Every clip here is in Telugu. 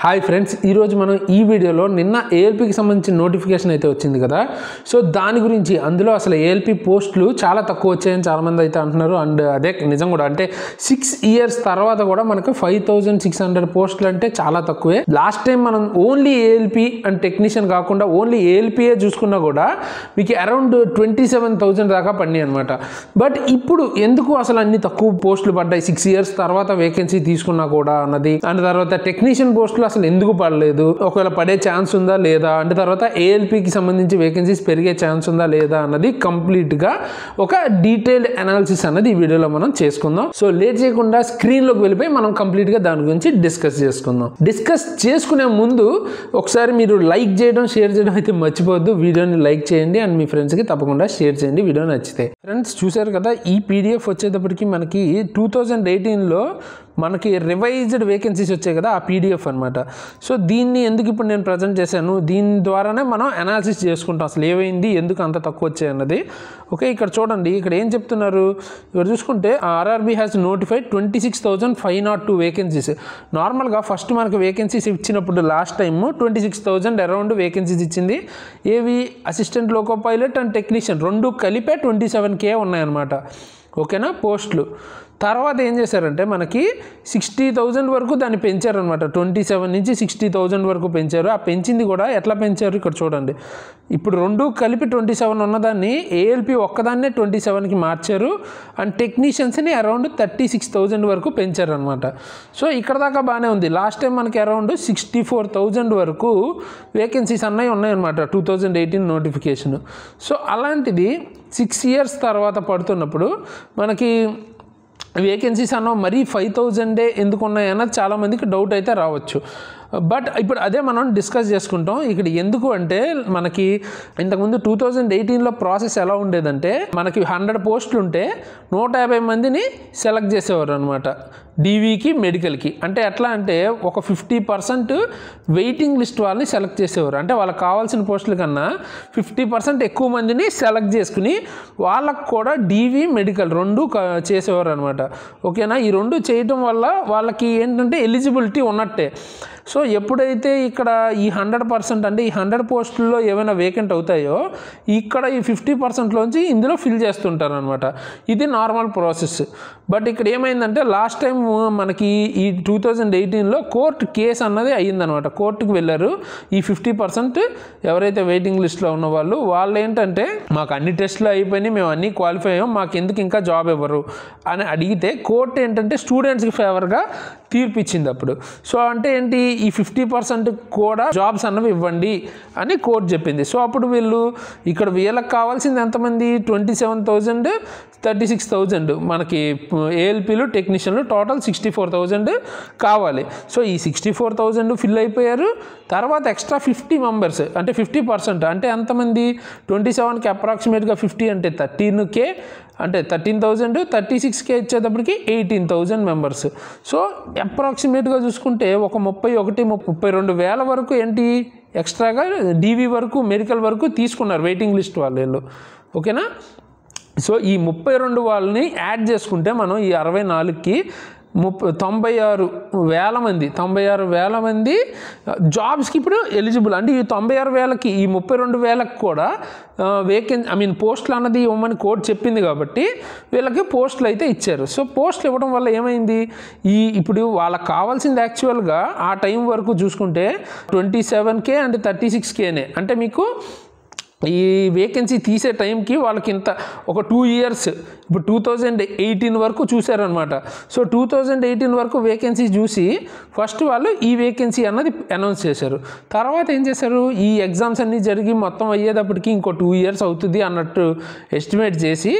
హాయ్ ఫ్రెండ్స్, ఈరోజు మనం ఈ వీడియోలో నిన్న ఏఎల్పీకి సంబంధించిన నోటిఫికేషన్ అయితే వచ్చింది కదా. సో దాని గురించి అందులో అసలు ఏఎల్పీ పోస్టులు చాలా తక్కువ వచ్చాయని చాలామంది అయితే అంటున్నారు. అండ్ అదే నిజం కూడా. అంటే 6 ఇయర్స్ తర్వాత కూడా మనకు 5600 పోస్టులు అంటే చాలా తక్కువే. లాస్ట్ టైం మనం ఓన్లీ ఏఎల్పీ అండ్ టెక్నీషియన్ కాకుండా ఓన్లీ ఏఎల్పీఏ చూసుకున్నా కూడా మీకు అరౌండ్ 27,000 దాకా పడినాయి అనమాట. బట్ ఇప్పుడు ఎందుకు అసలు అన్ని తక్కువ పోస్టులు పడ్డాయి 6 ఇయర్స్ తర్వాత వేకెన్సీ తీసుకున్నా కూడా అన్నది, అండ్ తర్వాత టెక్నీషియన్ పోస్టులు అసలు ఎందుకు పడలేదు, ఒకవేళ పడే ఛాన్స్ ఉందా లేదా, అంటే తర్వాత ఏఎల్పీకి సంబంధించి వేకెన్సీస్ పెరిగే ఛాన్స్ ఉందా లేదా అన్నది కంప్లీట్ గా ఒక డీటెయిల్డ్ అనాలిసిస్ అన్నది ఈ వీడియోలో మనం చేసుకుందాం. సో లేట్ చేయకుండా స్క్రీన్ లోకి వెళ్ళిపోయి మనం కంప్లీట్ గా దాని గురించి డిస్కస్ చేసుకుందాం. డిస్కస్ చేసుకునే ముందు ఒకసారి మీరు లైక్ చేయడం, షేర్ చేయడం అయితే మర్చిపోవద్దు. వీడియోని లైక్ చేయండి అండ్ మీ ఫ్రెండ్స్ కి తప్పకుండా షేర్ చేయండి వీడియో నచ్చితే. ఫ్రెండ్స్ చూసారు కదా, ఈ పీడిఎఫ్ వచ్చేటప్పటికి మనకి 2018లో మనకి రివైజ్డ్ వేకెన్సీస్ వచ్చాయి కదా, ఆ పీడిఎఫ్ అనమాట. సో దీన్ని ఎందుకు ఇప్పుడు నేను ప్రజెంట్ చేశాను, దీని ద్వారానే మనం అనాలిసిస్ చేసుకుంటాం అసలు ఏమైంది, ఎందుకు అంత తక్కువ వచ్చాయి అన్నది. ఓకే, ఇక్కడ చూడండి, ఇక్కడ ఏం చెప్తున్నారు, ఇక్కడ చూసుకుంటే ఆర్ఆర్బీ హ్యాస్ నోటిఫైడ్ 26,502 వేకెన్సీస్. నార్మల్గా ఫస్ట్ మనకు వేకెన్సీస్ ఇచ్చినప్పుడు లాస్ట్ టైం 26,000 అరౌండ్ వేకెన్సీస్ ఇచ్చింది. ఏవి assistant loco pilot and technician రెండు కలిపే 27K ఉన్నాయన్నమాట. ఓకేనా పోస్టులు. తర్వాత ఏం చేశారంటే మనకి 60,000 వరకు దాన్ని పెంచారనమాట. 27 నుంచి 60,000 వరకు పెంచారు. ఆ పెంచింది కూడా ఎట్లా పెంచారు ఇక్కడ చూడండి. ఇప్పుడు రెండు కలిపి 27 ఉన్నదాన్ని ఏఎల్పీ ఒక్కదాన్నే 27కి మార్చారు. అండ్ టెక్నీషియన్స్ని అరౌండ్ 36,000 వరకు పెంచారనమాట. సో ఇక్కడ దాకా బాగానే ఉంది. లాస్ట్ టైం మనకి అరౌండ్ 64,000 వరకు వేకెన్సీస్ అన్నవి ఉన్నాయన్నమాట 2018 నోటిఫికేషన్. సో అలాంటిది 6 ఇయర్స్ తర్వాత పడుతున్నప్పుడు మనకి వేకెన్సీస్ అన్న మరీ 5,000 ఎందుకు ఉన్నాయి అన్నది చాలామందికి డౌట్ అయితే రావచ్చు. బట్ ఇప్పుడు అదే మనం డిస్కస్ చేసుకుంటాం. ఇక్కడ ఎందుకు అంటే మనకి ఇంతకుముందు 2018లో ప్రాసెస్ ఎలా ఉండేదంటే మనకి 100 పోస్టులు ఉంటే 150 మందిని సెలెక్ట్ చేసేవారు అనమాట, డీవీకి మెడికల్కి. అంటే ఎట్లా అంటే ఒక 50% వెయిటింగ్ లిస్ట్ వాళ్ళని సెలెక్ట్ చేసేవారు. అంటే వాళ్ళకి కావాల్సిన పోస్టుల కన్నా 50% ఎక్కువ మందిని సెలెక్ట్ చేసుకుని వాళ్ళకు కూడా డీవీ మెడికల్ రెండు చేసేవారు అనమాట. ఓకేనా, ఈ రెండు చేయటం వల్ల వాళ్ళకి ఏంటంటే ఎలిజిబిలిటీ ఉన్నట్టే. సో ఎప్పుడైతే ఇక్కడ ఈ 100% అంటే ఈ 100 పోస్టుల్లో ఏమైనా వేకెంట్ అవుతాయో ఇక్కడ ఈ 50%లోంచి ఇందులో ఫిల్ చేస్తుంటారు అనమాట. ఇది నార్మల్ ప్రాసెస్. బట్ ఇక్కడ ఏమైందంటే లాస్ట్ టైం మనకి ఈ 2018లో కోర్టు కేసు అన్నది అయ్యిందనమాట. కోర్టుకు వెళ్ళారు. ఈ 50% ఎవరైతే వెయిటింగ్ లిస్ట్లో ఉన్న వాళ్ళు ఏంటంటే మాకు అన్ని టెస్టులు అయిపోయినాయి, మేము అన్నీ క్వాలిఫై అయ్యాం, మాకు ఎందుకు ఇంకా జాబ్ ఇవ్వరు అని అడిగితే కోర్టు ఏంటంటే స్టూడెంట్స్కి ఫేవర్గా తీర్పు ఇచ్చింది అప్పుడు. సో అంటే ఏంటి, ఈ 50% కూడా జాబ్స్ అన్నవి ఇవ్వండి అని కోర్టు చెప్పింది. సో అప్పుడు వీళ్ళు ఇక్కడ వీళ్ళకి కావాల్సింది ఎంతమంది, 27,000, 36,000 మనకి ఏఎల్పీలు టెక్నీషియన్లు టోటల్ 64,000 కావాలి. సో ఈ 64,000 ఫిల్ అయిపోయారు. తర్వాత ఎక్స్ట్రా 50 మెంబర్స్ అంటే 50% అంటే ఎంతమంది, 27కి అప్రాక్సిమేట్గా 50 అంటే 13K, అంటే 13,000, 36K వచ్చేటప్పటికి 18,000 మెంబర్స్. సో అప్రాక్సిమేట్గా చూసుకుంటే ఒక 32 వేల వరకు ఏంటి ఎక్స్ట్రాగా డీవీ వరకు మెడికల్ వరకు తీసుకున్నారు వెయిటింగ్ లిస్ట్ వాళ్ళు. ఓకేనా, సో ఈ 32 వాళ్ళని యాడ్ చేసుకుంటే మనం ఈ 64కి 96,000 మంది జాబ్స్కి ఇప్పుడు ఎలిజిబుల్. అంటే ఈ 96,000కి ఈ 32,000కి కూడా పోస్టులు అన్నది ఇవ్వమని కోర్టు చెప్పింది కాబట్టి వీళ్ళకి పోస్టులు అయితే ఇచ్చారు. సో పోస్టులు ఇవ్వడం వల్ల ఏమైంది, ఇప్పుడు వాళ్ళకి కావాల్సింది యాక్చువల్గా ఆ టైం వరకు చూసుకుంటే 27K అండ్ 36Kనే. అంటే మీకు ఈ వేకెన్సీ తీసే టైంకి వాళ్ళకి ఇంత ఒక 2 ఇయర్స్ ఇప్పుడు 2018 వరకు చూశారనమాట. సో 2018 వరకు వేకెన్సీ చూసి ఫస్ట్ వాళ్ళు ఈ వేకెన్సీ అన్నది అనౌన్స్ చేశారు. తర్వాత ఏం చేశారు, ఈ ఎగ్జామ్స్ అన్నీ జరిగి మొత్తం అయ్యేటప్పటికి ఇంకో 2 ఇయర్స్ అవుతుంది అన్నట్టు ఎస్టిమేట్ చేసి,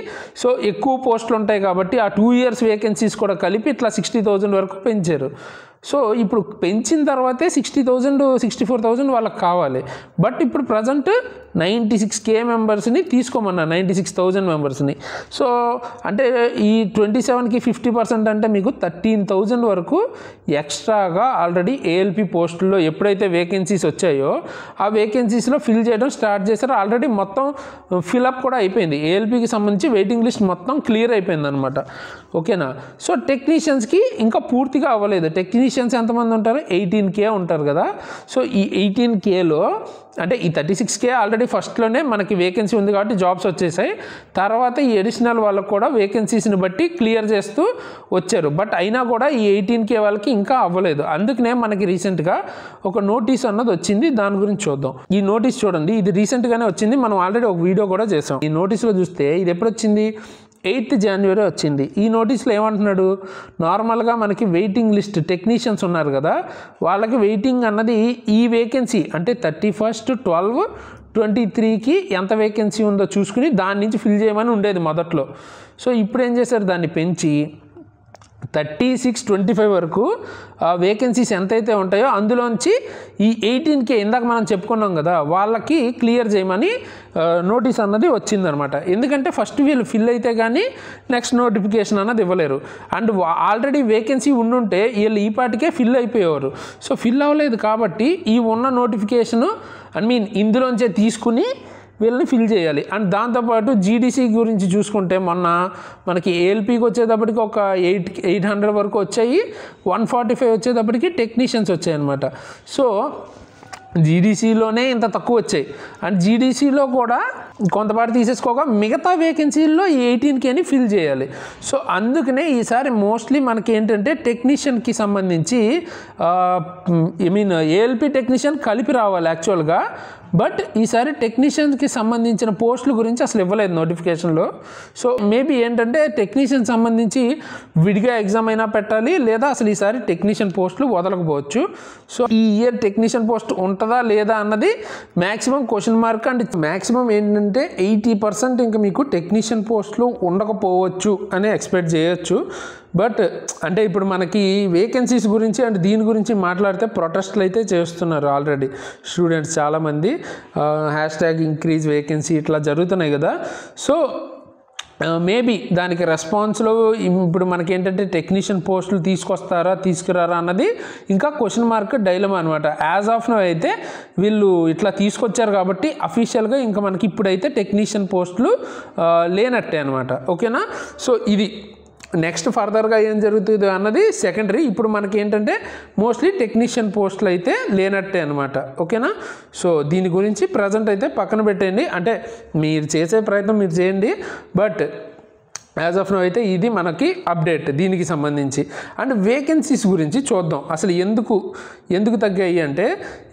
సో ఎక్కువ పోస్టులు ఉంటాయి కాబట్టి ఆ 2 ఇయర్స్ వేకెన్సీస్ కూడా కలిపి ఇట్లా 60,000 వరకు పెంచారు. సో ఇప్పుడు పెంచిన తర్వాతే 60,000, 64,000 వాళ్ళకి కావాలి. బట్ ఇప్పుడు ప్రజెంట్ 96K మెంబర్స్ని తీసుకోమన్నారు, 96,000 మెంబర్స్ని. సో అంటే ఈ 27కి 50% అంటే మీకు 13,000 వరకు ఎక్స్ట్రాగా ఆల్రెడీ ఏఎల్పీ పోస్టుల్లో ఎప్పుడైతే వేకెన్సీస్ వచ్చాయో ఆ వేకెన్సీస్లో ఫిల్ చేయడం స్టార్ట్ చేశారు. ఆల్రెడీ మొత్తం ఫిల్అప్ కూడా అయిపోయింది. ఏఎల్పీకి సంబంధించి వెయిటింగ్ లిస్ట్ మొత్తం క్లియర్ అయిపోయింది అనమాట. ఓకేనా, సో టెక్నీషియన్స్కి ఇంకా పూర్తిగా అవ్వలేదు. టెక్నీషియన్ టెక్నీషియన్స్ ఎంతమంది ఉంటారు? 18K ఉంటారు కదా. సో ఈ 18Kలో అంటే ఈ 36K ఆల్రెడీ ఫస్ట్లోనే మనకి వేకెన్సీ ఉంది కాబట్టి జాబ్స్ వచ్చేసాయి. తర్వాత ఈ అడిషనల్ వాళ్ళకు కూడా వేకెన్సీస్ని బట్టి క్లియర్ చేస్తూ వచ్చారు. బట్ అయినా కూడా ఈ 18K వాళ్ళకి ఇంకా అవ్వలేదు. అందుకనే మనకి రీసెంట్గా ఒక నోటీస్ అన్నది వచ్చింది. దాని గురించి చూద్దాం. ఈ నోటీస్ చూడండి, ఇది రీసెంట్గానే వచ్చింది. మనం ఆల్రెడీ ఒక వీడియో కూడా చేసాం. ఈ నోటీస్లో చూస్తే ఇది ఎప్పుడు వచ్చింది? 8th January వచ్చింది. ఈ నోటీస్లో ఏమంటున్నాడు? నార్మల్గా మనకి వెయిటింగ్ లిస్ట్ టెక్నీషియన్స్ ఉన్నారు కదా, వాళ్ళకి వెయిటింగ్ అన్నది ఈ వేకెన్సీ అంటే 31/12/23కి ఎంత వేకెన్సీ ఉందో చూసుకుని దాని నుంచి ఫిల్ చేయమని ఉండేది మొదట్లో. సో ఇప్పుడు ఏం చేశారు? దాన్ని పెంచి 36/25 వరకు వేకెన్సీస్ ఎంతైతే ఉంటాయో అందులోంచి ఈ 18K ఇందాక మనం చెప్పుకున్నాం కదా, వాళ్ళకి క్లియర్ చేయమని నోటీస్ అన్నది వచ్చిందనమాట. ఎందుకంటే ఫస్ట్ వీళ్ళు ఫిల్ అయితే కానీ నెక్స్ట్ నోటిఫికేషన్ అన్నది ఇవ్వలేరు. అండ్ ఆల్రెడీ వేకెన్సీ ఉండుంటే వీళ్ళు ఈ పాటికే ఫిల్ అయిపోయేవారు. సో ఫిల్ అవ్వలేదు కాబట్టి ఈ ఉన్న నోటిఫికేషను ఇందులోంచే తీసుకుని వీళ్ళని ఫిల్ చేయాలి. అండ్ దాంతోపాటు జీడీసీ గురించి చూసుకుంటే మొన్న మనకి ఏఎల్పీకి వచ్చేటప్పటికి ఒక 800 వరకు వచ్చాయి, 145 వచ్చేటప్పటికి టెక్నీషియన్స్ వచ్చాయి అనమాట. సో జీడీసీలోనే ఇంత తక్కువ వచ్చాయి. అండ్ జీడీసీలో కూడా కొంతపాటు తీసేసుకోక మిగతా వేకెన్సీల్లో ఈ 18Kని ఫిల్ చేయాలి. సో అందుకనే ఈసారి మోస్ట్లీ మనకి ఏంటంటే టెక్నీషియన్కి సంబంధించి ఏఎల్పీ టెక్నీషియన్ కలిపి రావాలి యాక్చువల్గా. బట్ ఈసారి టెక్నీషియన్స్కి సంబంధించిన పోస్టుల గురించి అసలు ఇవ్వలేదు నోటిఫికేషన్లో. సో మేబీ ఏంటంటే టెక్నీషియన్ సంబంధించి విడిగా ఎగ్జామ్ అయినా పెట్టాలి, లేదా అసలు ఈసారి టెక్నీషియన్ పోస్టులు వదలకపోవచ్చు. సో ఈ ఇయర్ టెక్నీషియన్ పోస్ట్ ఉంటుందా లేదా అన్నది maximum question mark. And maximum ఏంటంటే 80% ఇంకా మీకు టెక్నీషియన్ పోస్టులు ఉండకపోవచ్చు అని ఎక్స్పెక్ట్ చేయొచ్చు. బట్ అంటే ఇప్పుడు మనకి వేకెన్సీస్ గురించి అండ్ దీని గురించి మాట్లాడితే ప్రొటెస్ట్లు అయితే చేస్తున్నారు ఆల్రెడీ స్టూడెంట్స్ చాలామంది. #ఇంక్రీజ్ వేకెన్సీ ఇట్లా జరుగుతున్నాయి కదా. సో మేబీ దానికి రెస్పాన్స్లో ఇప్పుడు మనకి ఏంటంటే టెక్నీషియన్ పోస్టులు తీసుకొస్తారా తీసుకురారా అన్నది ఇంకా క్వశ్చన్ మార్క్ డైలమా అనమాట. యాజ్ ఆఫ్ నో అయితే వీళ్ళు ఇట్లా తీసుకొచ్చారు కాబట్టి అఫీషియల్గా ఇంకా మనకి ఇప్పుడైతే టెక్నీషియన్ పోస్టులు లేనట్టే అనమాట. ఓకేనా? సో ఇది నెక్స్ట్ ఫర్దర్గా ఏం జరుగుతుంది అన్నది సెకండరీ. ఇప్పుడు మనకి ఏంటంటే మోస్ట్లీ టెక్నీషియన్ పోస్టులు అయితే లేనట్టే అనమాట. ఓకేనా? సో దీని గురించి ప్రజెంట్ అయితే పక్కన పెట్టండి. అంటే మీరు చేసే ప్రయత్నం మీరు చేయండి. బట్ యాజ్ ఆఫ్ నో అయితే ఇది మనకి అప్డేట్ దీనికి సంబంధించి. అండ్ వేకెన్సీస్ గురించి చూద్దాం. అసలు ఎందుకు తగ్గాయి అంటే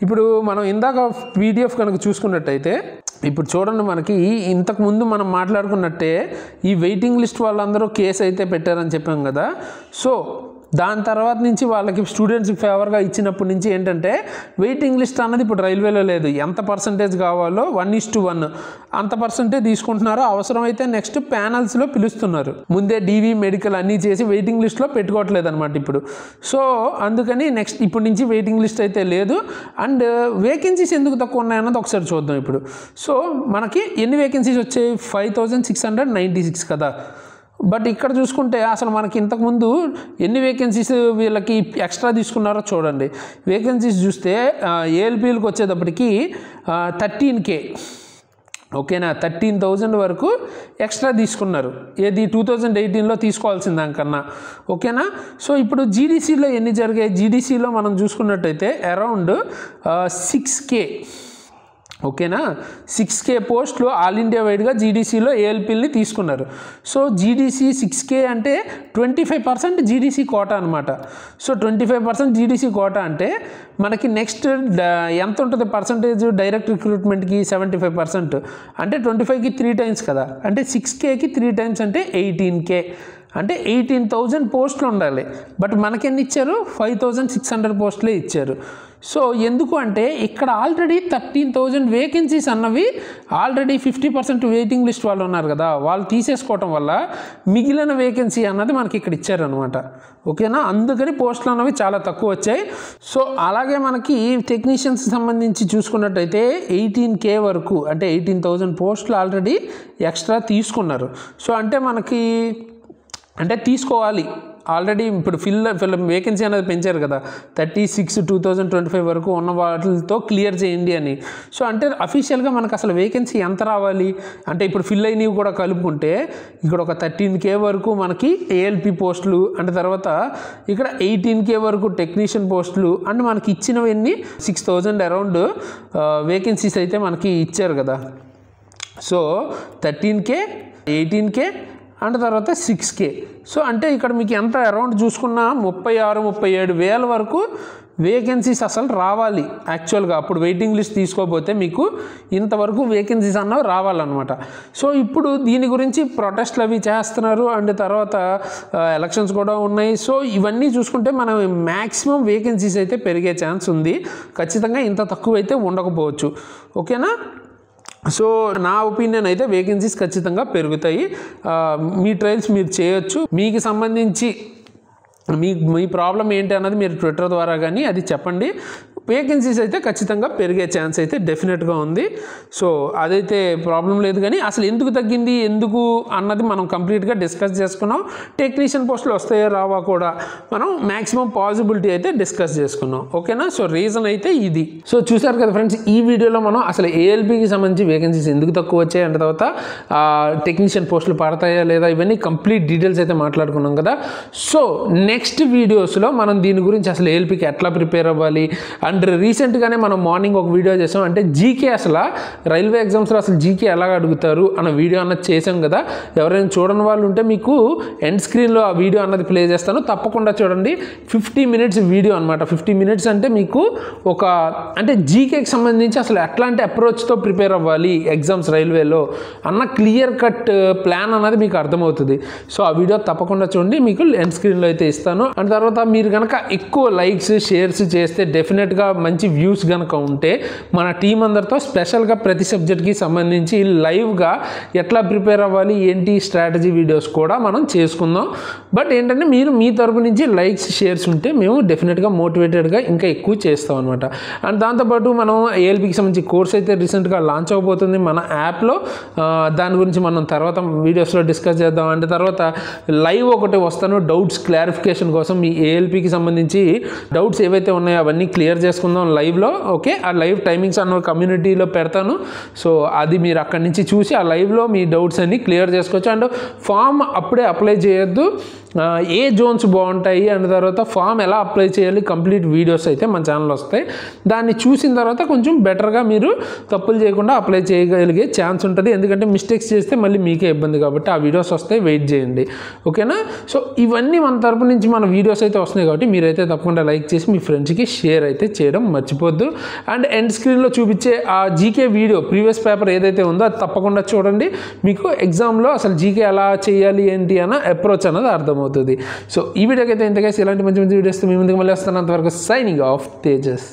ఇప్పుడు మనం ఇందాక పీడిఎఫ్ కనుక చూసుకున్నట్టయితే ఇప్పుడు చూడండి, మనకి ఇంతకుముందు మనం మాట్లాడుకున్నట్టే ఈ వెయిటింగ్ లిస్ట్ వాళ్ళందరూ కేసు అయితే పెట్టారని చెప్పాం కదా. సో దాని తర్వాత నుంచి వాళ్ళకి స్టూడెంట్స్కి ఫేవర్గా ఇచ్చినప్పటి నుంచి ఏంటంటే వెయిటింగ్ లిస్ట్ అన్నది ఇప్పుడు రైల్వేలో లేదు. ఎంత పర్సంటేజ్ కావాలో 1:1 అంత పర్సంటేజ్ తీసుకుంటున్నారు. అవసరమైతే నెక్స్ట్ ప్యానల్స్లో పిలుస్తున్నారు. ముందే డీవీ మెడికల్ అన్నీ చేసి వెయిటింగ్ లిస్ట్లో పెట్టుకోవట్లేదు అనమాట ఇప్పుడు. సో అందుకని నెక్స్ట్ ఇప్పటి నుంచి వెయిటింగ్ లిస్ట్ అయితే లేదు. అండ్ వేకెన్సీస్ ఎందుకు తక్కువ ఉన్నాయన్నది ఒకసారి చూద్దాం ఇప్పుడు. సో మనకి ఎన్ని వేకెన్సీస్ వచ్చాయి? 5696 కదా. బట్ ఇక్కడ చూసుకుంటే అసలు మనకి ఇంతకుముందు ఎన్ని వేకెన్సీస్ వీళ్ళకి ఎక్స్ట్రా తీసుకున్నారో చూడండి. వేకెన్సీస్ చూస్తే ఏఎల్పీలకు వచ్చేటప్పటికి 13K, ఓకేనా, 13,000 వరకు ఎక్స్ట్రా తీసుకున్నారు. ఏది 2018లో తీసుకోవాల్సిన దానికన్నా. ఓకేనా? సో ఇప్పుడు జీడీసీలో ఎన్ని జరిగాయి? జీడీసీలో మనం చూసుకున్నట్టయితే అరౌండ్ 6K, ఓకేనా, 6K పోస్టులు ఆల్ ఇండియా వైడ్గా జీడీసీలో ఏఎల్పీని తీసుకున్నారు. సో జీడీసీ 6K అంటే 25% జీడీసీ కోటా అనమాట. సో 25% జీడీసీ కోటా అంటే మనకి నెక్స్ట్ ఎంత ఉంటుంది పర్సంటేజ్? డైరెక్ట్ రిక్రూట్మెంట్కి 75%, అంటే 25కి 3 times కదా. అంటే 6Kకి 3 times అంటే 18K, అంటే 18,000 పోస్టులు ఉండాలి. బట్ మనకెన్ని ఇచ్చారు? 5,600 పోస్టులే ఇచ్చారు. సో ఎందుకు అంటే ఇక్కడ ఆల్రెడీ 13,000 వేకెన్సీస్ అన్నవి ఆల్రెడీ 50% వెయిటింగ్ లిస్ట్ వాళ్ళు ఉన్నారు కదా, వాళ్ళు తీసేసుకోవటం వల్ల మిగిలిన వేకెన్సీ అన్నది మనకి ఇక్కడ ఇచ్చారనమాట. ఓకేనా? అందుకని పోస్టులు అన్నవి చాలా తక్కువ వచ్చాయి. సో అలాగే మనకి టెక్నీషియన్స్ సంబంధించి చూసుకున్నట్టయితే 18K వరకు అంటే 18,000 పోస్టులు ఆల్రెడీ ఎక్స్ట్రా తీసుకున్నారు. సో అంటే మనకి అంటే తీసుకోవాలి ఆల్రెడీ ఇప్పుడు ఫిల్ వేకెన్సీ అనేది పెంచారు కదా 36/2025 వరకు ఉన్న వాటితో క్లియర్ చేయండి అని. సో అంటే అఫీషియల్గా మనకు అసలు వేకెన్సీ ఎంత రావాలి అంటే ఇప్పుడు ఫిల్ అయినవి కూడా కలుపుకుంటే ఇక్కడ ఒక 13K వరకు మనకి ALP పోస్టులు అంటే తర్వాత ఇక్కడ 18K వరకు టెక్నీషియన్ పోస్టులు అండ్ మనకి ఇచ్చినవన్నీ 6,000 అరౌండ్ వేకెన్సీస్ అయితే మనకి ఇచ్చారు కదా. సో 13K 18K అండ్ తర్వాత 6K. సో అంటే ఇక్కడ మీకు ఎంత అరౌండ్ చూసుకున్న 36-37 వేల వరకు వేకెన్సీస్ అసలు రావాలి యాక్చువల్గా. అప్పుడు వెయిటింగ్ లిస్ట్ తీసుకోకపోతే మీకు ఇంతవరకు వేకెన్సీస్ అన్నవి రావాలన్నమాట. సో ఇప్పుడు దీని గురించి ప్రొటెస్ట్లు అవి చేస్తున్నారు అండ్ తర్వాత ఎలక్షన్స్ కూడా ఉన్నాయి. సో ఇవన్నీ చూసుకుంటే మనం మ్యాక్సిమం వేకెన్సీస్ అయితే పెరిగే ఛాన్స్ ఉంది. ఖచ్చితంగా ఇంత తక్కువ అయితే ఉండకపోవచ్చు. ఓకేనా. సో నా ఒపీనియన్ అయితే వేకెన్సీస్ ఖచ్చితంగా పెరుగుతాయి. మీ ట్రయల్స్ మీరు చేయొచ్చు. మీకు సంబంధించి మీ ప్రాబ్లం ఏంటి అన్నది మీరు ట్విట్టర్ ద్వారా కానీ అది చెప్పండి. వేకెన్సీస్ అయితే ఖచ్చితంగా పెరిగే ఛాన్స్ అయితే డెఫినెట్గా ఉంది. సో అదైతే ప్రాబ్లం లేదు. కానీ అసలు ఎందుకు తగ్గింది ఎందుకు అన్నది మనం కంప్లీట్గా డిస్కస్ చేసుకున్నాం. టెక్నీషియన్ పోస్టులు వస్తాయో రావా కూడా మనం మ్యాక్సిమం పాసిబిలిటీ అయితే డిస్కస్ చేసుకున్నాం. ఓకేనా. సో రీజన్ అయితే ఇది. సో చూసారు కదా ఫ్రెండ్స్, ఈ వీడియోలో మనం అసలు ALPకి సంబంధించి వేకెన్సీస్ ఎందుకు తక్కువ వచ్చాయి అంటే తర్వాత టెక్నీషియన్ పోస్టులు పడతాయా లేదా ఇవన్నీ కంప్లీట్ డీటెయిల్స్ అయితే మాట్లాడుకున్నాం కదా. సో నెక్స్ట్ వీడియోస్లో మనం దీని గురించి అసలు ALPకి ఎట్లా ప్రిపేర్ అవ్వాలి అండ్ రీసెంట్గానే మనం మార్నింగ్ ఒక వీడియో చేసాం. అంటే జీకే అసలు రైల్వే ఎగ్జామ్స్లో అసలు జీకే ఎలా అడుగుతారు అన్న వీడియో అన్నది చేసాం కదా. ఎవరైనా చూడని వాళ్ళు ఉంటే మీకు ఎండ్ స్క్రీన్లో ఆ వీడియో అన్నది ప్లే చేస్తాను, తప్పకుండా చూడండి. 50 మినిట్స్ వీడియో అనమాట. 50 మినిట్స్ అంటే మీకు ఒక అంటే జీకేకి సంబంధించి అసలు ఎట్లాంటి అప్రోచ్తో ప్రిపేర్ అవ్వాలి ఎగ్జామ్స్ రైల్వేలో అన్న క్లియర్ కట్ ప్లాన్ అన్నది మీకు అర్థమవుతుంది. సో ఆ వీడియో తప్పకుండా చూడండి, మీకు ఎండ్ స్క్రీన్లో అయితే ఇస్తాను. అండ్ తర్వాత మీరు కనుక ఎక్కువ లైక్స్ షేర్స్ చేస్తే డెఫినెట్గా మంచి వ్యూస్ కనుక ఉంటే మన టీం అందరితో స్పెషల్గా ప్రతి సబ్జెక్ట్కి సంబంధించి లైవ్గా ఎట్లా ప్రిపేర్ అవ్వాలి ఏంటి స్ట్రాటజీ వీడియోస్ కూడా మనం చేసుకుందాం. బట్ ఏంటంటే మీరు మీ తరపు నుంచి లైక్స్ షేర్స్ ఉంటే మేము డెఫినెట్గా మోటివేటెడ్గా ఇంకా ఎక్కువ చేస్తాం అనమాట. అండ్ దాంతోపాటు మనం ALPకి సంబంధించి కోర్స్ అయితే రీసెంట్గా లాంచ్ అవబోతుంది మన యాప్లో. దాని గురించి మనం తర్వాత వీడియోస్లో డిస్కస్ చేద్దాం. అంటే తర్వాత లైవ్ ఒకటి వస్తాను డౌట్స్ క్లారిఫికేషన్ కోసం. మీ ALPకి సంబంధించి డౌట్స్ ఏవైతే ఉన్నాయో అవన్నీ క్లియర్ చేసుకుందాం లైవ్లో. ఓకే. ఆ లైవ్ టైమింగ్స్ అన్న కమ్యూనిటీలో పెడతాను. సో అది మీరు అక్కడి నుంచి చూసి ఆ లైవ్లో మీ డౌట్స్ అన్ని క్లియర్ చేసుకోవచ్చు. అండ్ ఫామ్ అప్పుడే అప్లై చేయొద్దు. ఏ జోన్స్ బాగుంటాయి అండ్ తర్వాత ఫామ్ ఎలా అప్లై చేయాలి కంప్లీట్ వీడియోస్ అయితే మన ఛానల్లో వస్తాయి. దాన్ని చూసిన తర్వాత కొంచెం బెటర్గా మీరు తప్పులు చేయకుండా అప్లై చేయగలిగే ఛాన్స్ ఉంటుంది. ఎందుకంటే మిస్టేక్స్ చేస్తే మళ్ళీ మీకే ఇబ్బంది కాబట్టి ఆ వీడియోస్ వస్తాయి, వెయిట్ చేయండి. ఓకేనా. సో ఇవన్నీ మన తరపు నుంచి మన వీడియోస్ అయితే వస్తున్నాయి కాబట్టి మీరైతే తప్పకుండా లైక్ చేసి మీ ఫ్రెండ్స్కి షేర్ అయితే చేయడం మర్చిపోద్దు. అండ్ ఎండ్ స్క్రీన్లో చూపించే ఆ జీకే వీడియో ప్రీవియస్ పేపర్ ఏదైతే ఉందో అది తప్పకుండా చూడండి. మీకు ఎగ్జామ్లో అసలు జీకే ఎలా చేయాలి ఏంటి అన్న అప్రోచ్ అన్నది అర్థమవుతుంది. సో ఈ వీడియోకి అయితే ఇంతకైతే ఇలాంటి మంచి మంచి వీడియోస్ మీ ముందుకు మళ్ళీ వస్తాను. అంతవరకు సైనింగ్ ఆఫ్ తేజస్.